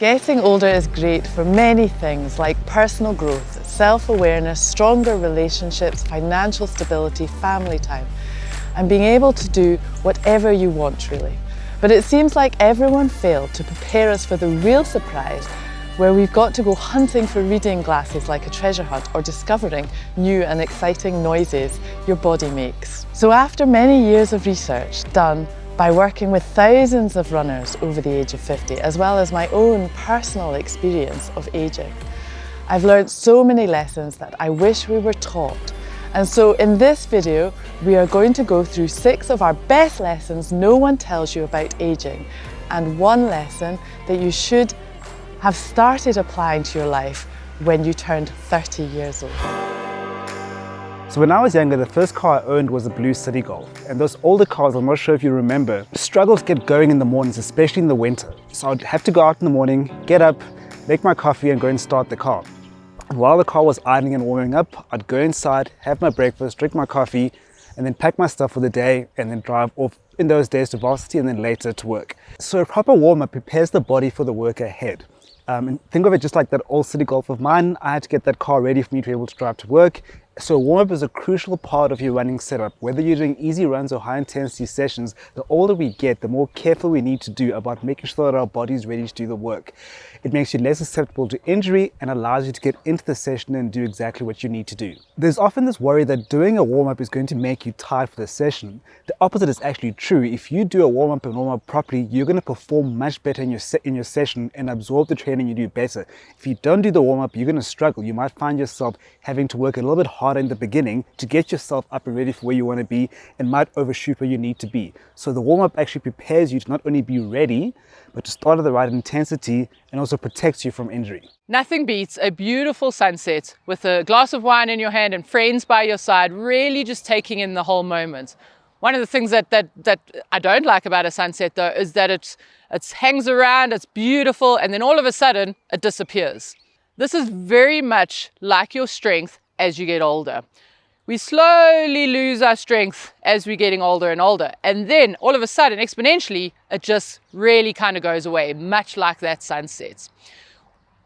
Getting older is great for many things like personal growth, self-awareness, stronger relationships, financial stability, family time, and being able to do whatever you want really. But it seems like everyone failed to prepare us for the real surprise where we've got to go hunting for reading glasses like a treasure hunt or discovering new and exciting noises your body makes. So after many years of research done by working with thousands of runners over the age of 50, as well as my own personal experience of aging, I've learned so many lessons that I wish we were taught. And so in this video, we are going to go through 6 of our best lessons no one tells you about aging, and 1 lesson that you should have started applying to your life when you turned 30 years old. So when I was younger, the first car I owned was a blue City Golf. And those older cars, I'm not sure if you remember, struggles get going in the mornings, especially in the winter. So I'd have to go out in the morning, get up, make my coffee and go and start the car. And while the car was idling and warming up, I'd go inside, have my breakfast, drink my coffee, and then pack my stuff for the day and then drive off in those days to varsity and then later to work. So a proper warm-up prepares the body for the work ahead. And think of it just like that old City Golf of mine. I had to get that car ready for me to be able to drive to work. So warm-up is a crucial part of your running setup. Whether you're doing easy runs or high intensity sessions, the older we get, the more careful we need to do about making sure that our body is ready to do the work. It makes you less susceptible to injury and allows you to get into the session and do exactly what you need to do. There's often this worry that doing a warm-up is going to make you tired for the session. The opposite is actually true. If you do a warm-up and warm-up properly, you're going to perform much better in your session and absorb the training you do better. If you don't do the warm-up, you're going to struggle. You might find yourself having to work a little bit harder in the beginning to get yourself up and ready for where you want to be and might overshoot where you need to be. So the warm-up actually prepares you to not only be ready, but to start at the right intensity and also protects you from injury. Nothing beats a beautiful sunset with a glass of wine in your hand and friends by your side, really just taking in the whole moment. One of the things that I don't like about a sunset though is that it hangs around, it's beautiful, and then all of a sudden it disappears. This is very much like your strength as you get older. We slowly lose our strength as we're getting older and older. And then all of a sudden, exponentially, it just really kind of goes away, much like that sunset.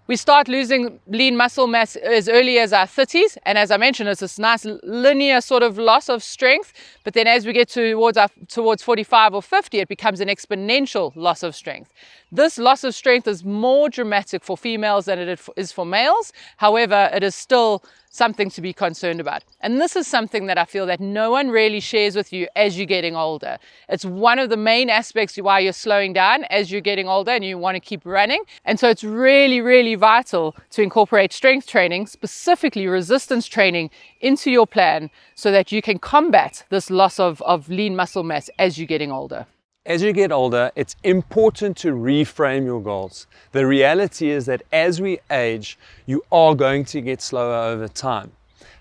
We start losing lean muscle mass as early as our 30s. And as I mentioned, it's this nice linear sort of loss of strength. But then as we get towards 45 or 50, it becomes an exponential loss of strength. This loss of strength is more dramatic for females than it is for males. However, it is still something to be concerned about. And this is something that I feel that no one really shares with you as you're getting older. It's one of the main aspects why you're slowing down as you're getting older and you want to keep running. And so it's really, really vital to incorporate strength training, specifically resistance training, into your plan so that you can combat this loss of lean muscle mass as you're getting older. As you get older, it's important to reframe your goals. The reality is that as we age, you are going to get slower over time.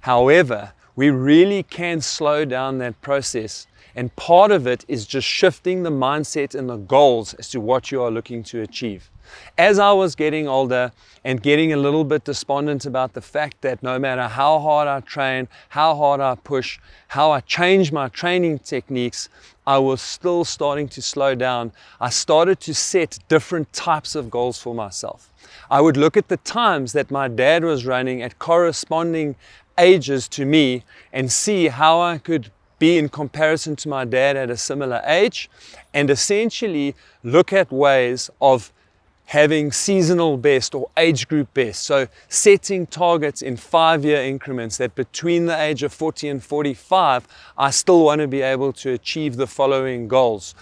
However, we really can slow down that process, and part of it is just shifting the mindset and the goals as to what you are looking to achieve. As I was getting older and getting a little bit despondent about the fact that no matter how hard I train, how hard I push, how I change my training techniques, I was still starting to slow down. I started to set different types of goals for myself. I would look at the times that my dad was running at corresponding ages to me and see how I could be in comparison to my dad at a similar age, and essentially look at ways of having seasonal best or age group best. So setting targets in 5-year increments that between the age of 40 and 45, I still want to be able to achieve the following goals.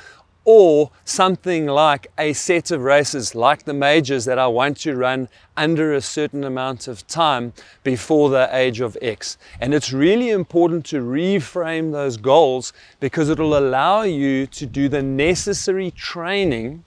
Or something like a set of races like the majors that I want to run under a certain amount of time before the age of X. And it's really important to reframe those goals because it will allow you to do the necessary training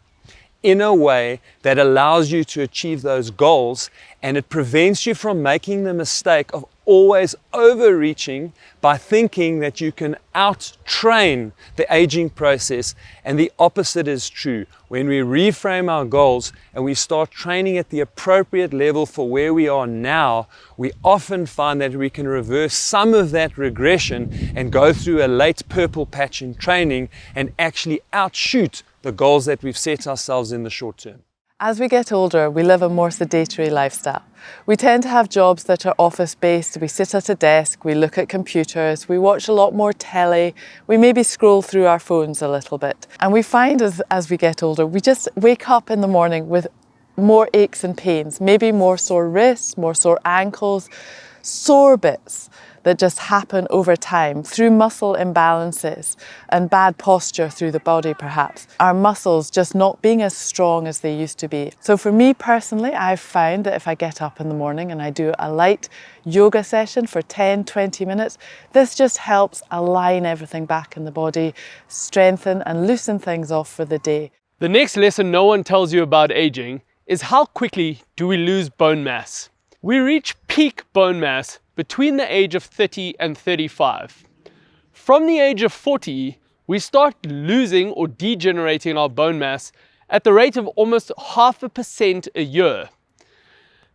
in a way that allows you to achieve those goals, and it prevents you from making the mistake of always overreaching by thinking that you can out-train the aging process. And the opposite is true. When we reframe our goals and we start training at the appropriate level for where we are now, we often find that we can reverse some of that regression and go through a late purple patch in training and actually outshoot the goals that we've set ourselves in the short term. As we get older, we live a more sedentary lifestyle. We tend to have jobs that are office-based. We sit at a desk, we look at computers, we watch a lot more telly, we maybe scroll through our phones a little bit. And we find as we get older, we just wake up in the morning with more aches and pains, maybe more sore wrists, more sore ankles, sore bits that just happen over time through muscle imbalances and bad posture through the body perhaps. Our muscles just not being as strong as they used to be. So for me personally, I've found that if I get up in the morning and I do a light yoga session for 10-20 minutes, this just helps align everything back in the body, strengthen and loosen things off for the day. The next lesson no one tells you about aging is how quickly do we lose bone mass. We reach peak bone mass between the age of 30 and 35. From the age of 40, we start losing or degenerating our bone mass at the rate of almost 0.5% a year.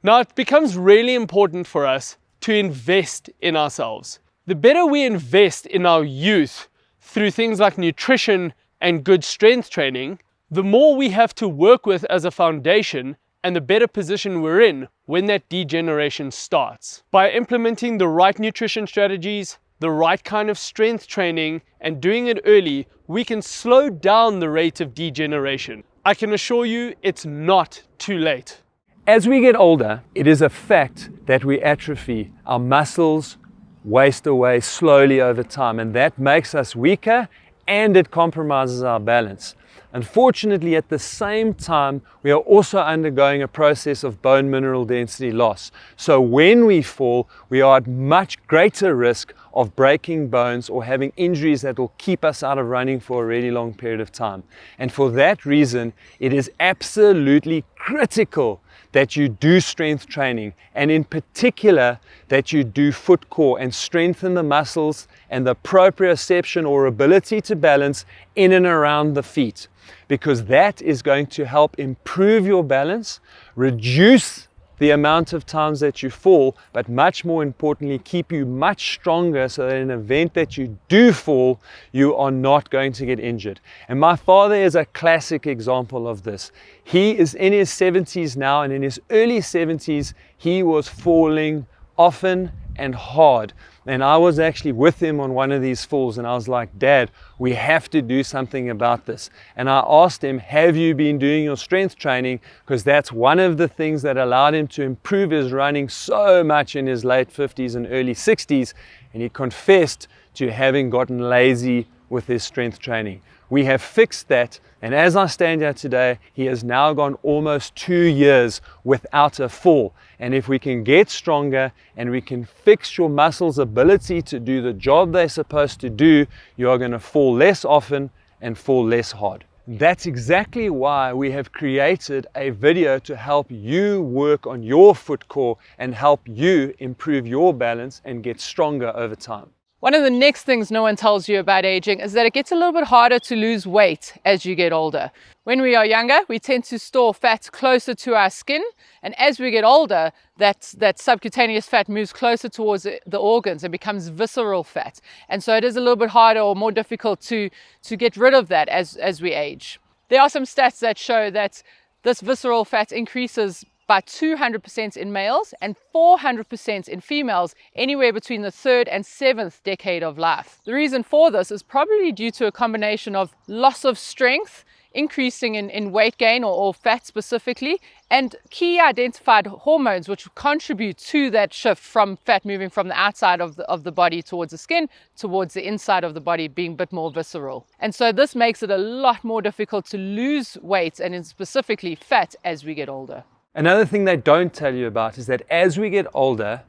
Now it becomes really important for us to invest in ourselves. The better we invest in our youth through things like nutrition and good strength training, the more we have to work with as a foundation and the better position we're in when that degeneration starts. By implementing the right nutrition strategies, the right kind of strength training, and doing it early, we can slow down the rate of degeneration. I can assure you it's not too late. As we get older, it is a fact that we atrophy. Our muscles waste away slowly over time, and that makes us weaker and it compromises our balance. Unfortunately, at the same time, we are also undergoing a process of bone mineral density loss. So when we fall, we are at much greater risk of breaking bones or having injuries that will keep us out of running for a really long period of time. And for that reason, it is absolutely critical that you do strength training, and in particular that you do foot core and strengthen the muscles and the proprioception or ability to balance in and around the feet, because that is going to help improve your balance, reduce the amount of times that you fall, but much more importantly, keep you much stronger so that in the event that you do fall, you are not going to get injured. And my father is a classic example of this. He is in his 70s now, and in his early 70s, he was falling often and hard. And I was actually with him on one of these falls, and I was like, Dad, we have to do something about this. And I asked him, have you been doing your strength training? Because that's one of the things that allowed him to improve his running so much in his late 50s and early 60s. And he confessed to having gotten lazy with his strength training. We have fixed that, and as I stand here today, he has now gone almost 2 years without a fall. And if we can get stronger and we can fix your muscles' ability to do the job they're supposed to do, you are going to fall less often and fall less hard. That's exactly why we have created a video to help you work on your foot core and help you improve your balance and get stronger over time. One of the next things no one tells you about aging is that it gets a little bit harder to lose weight as you get older. When we are younger, we tend to store fat closer to our skin, and as we get older, that subcutaneous fat moves closer towards the organs and becomes visceral fat. And so it is a little bit harder or more difficult to get rid of that as we age. There are some stats that show that this visceral fat increases by 200% in males and 400% in females anywhere between the 3rd and 7th decade of life. The reason for this is probably due to a combination of loss of strength, increasing in weight gain or fat specifically, and key identified hormones which contribute to that shift from fat moving from the outside of the body towards the skin towards the inside of the body being a bit more visceral. And so this makes it a lot more difficult to lose weight and specifically fat as we get older. Another thing they don't tell you about is that as we get older,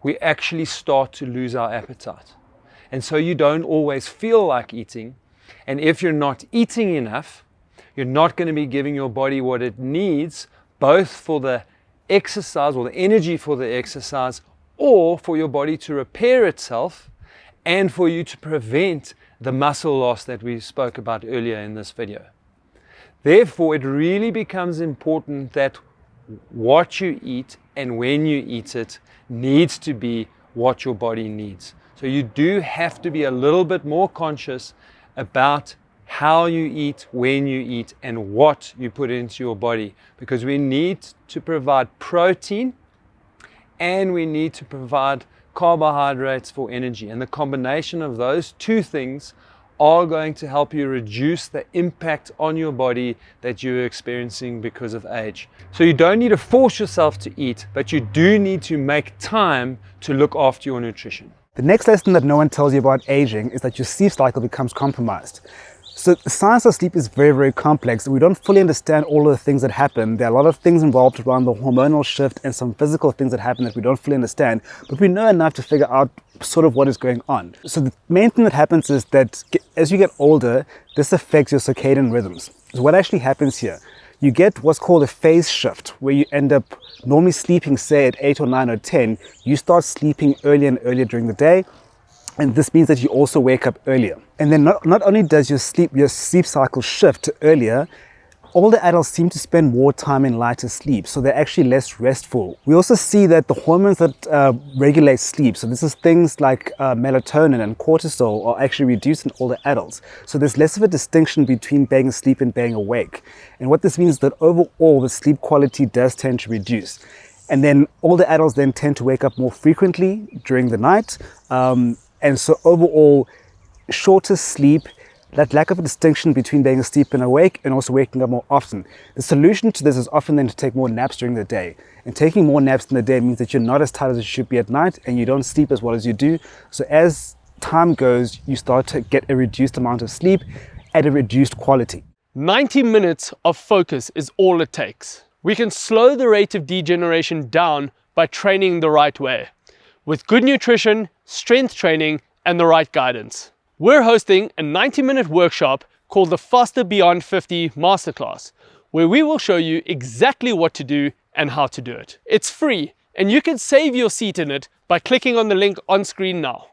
we actually start to lose our appetite. And so you don't always feel like eating. And if you're not eating enough, you're not going to be giving your body what it needs, both for the exercise or the energy for the exercise, or for your body to repair itself and for you to prevent the muscle loss that we spoke about earlier in this video. Therefore, it really becomes important that what you eat and when you eat it needs to be what your body needs. So you do have to be a little bit more conscious about how you eat, when you eat, and what you put into your body, because we need to provide protein and we need to provide carbohydrates for energy. And the combination of those two things are going to help you reduce the impact on your body that you're experiencing because of age. So you don't need to force yourself to eat, but you do need to make time to look after your nutrition. The next lesson that no one tells you about aging is that your sleep cycle becomes compromised. So the science of sleep is very, very complex. We don't fully understand all of the things that happen. There are a lot of things involved around the hormonal shift and some physical things that happen that we don't fully understand, but we know enough to figure out sort of what is going on. So the main thing that happens is that as you get older, this affects your circadian rhythms. So what actually happens here? You get what's called a phase shift, where you end up normally sleeping, say at 8 or 9 or 10, you start sleeping earlier and earlier during the day. And this means that you also wake up earlier. And then not only does your sleep cycle shift to earlier, older adults seem to spend more time in lighter sleep, so they're actually less restful. We also see that the hormones that regulate sleep, so this is things like melatonin and cortisol, are actually reduced in older adults. So there's less of a distinction between being asleep and being awake. And what this means is that overall the sleep quality does tend to reduce. And then older adults then tend to wake up more frequently during the night. And so overall, shorter sleep, that lack of a distinction between being asleep and awake, and also waking up more often. The solution to this is often then to take more naps during the day. And taking more naps in the day means that you're not as tired as you should be at night, and you don't sleep as well as you do. So as time goes, you start to get a reduced amount of sleep at a reduced quality. 90 minutes of focus is all it takes. We can slow the rate of degeneration down by training the right way, with good nutrition, strength training, and the right guidance. We're hosting a 90-minute workshop called the Faster Beyond 50 Masterclass, where we will show you exactly what to do and how to do it. It's free, and you can save your seat in it by clicking on the link on screen now.